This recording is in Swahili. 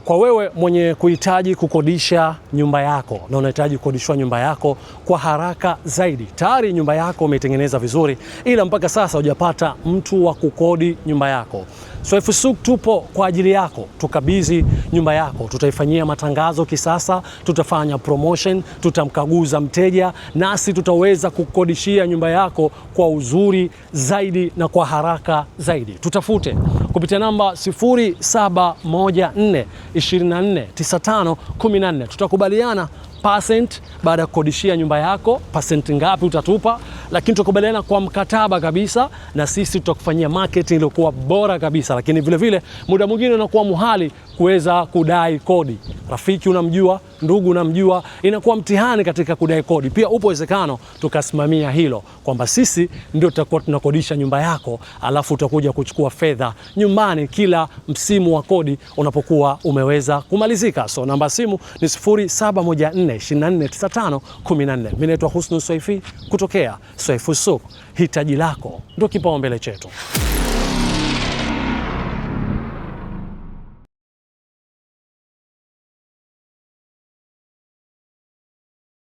Kwa wewe mwenye kuhitaji kukodisha nyumba yako na unahitaji kukodishwa nyumba yako kwa haraka zaidi, tayari nyumba yako umeitengeneza vizuri, ila mpaka sasa hujapata mtu wa kukodi nyumba yako, Swaifu Souk tupo kwa ajili yako. Tukabidhi nyumba yako, tutaifanyia matangazo kisasa, tutafanya promotion, tutamkaguza mteja, nasi tutaweza kukodishia nyumba yako kwa uzuri zaidi na kwa haraka zaidi. Tutafute kupitia namba 0714249514. Tutakubaliana percent baada ya kukodishia nyumba yako, percent ngapi utatupa, lakini tutakubaliana kwa mkataba kabisa, na sisi tutakufanyia marketing iliyokuwa bora kabisa. Lakini vile vile muda mwingine unakuwa muhali kuweza kudai kodi. Rafiki unamjua, ndugu unamjua, inakuwa mtihani katika kudai kodi. Pia upo uwezekano tukasimamia hilo kwamba sisi ndio tutakuwa tunakodisha nyumba yako, alafu utakuja kuchukua fedha nyumbani kila msimu wa kodi unapokuwa umeweza kumalizika. So namba simu ni 0714249514. Mimi naitwa Husnu Swaifi kutokea Swaifu Souk. Hitaji lako ndio kipaumbele chetu.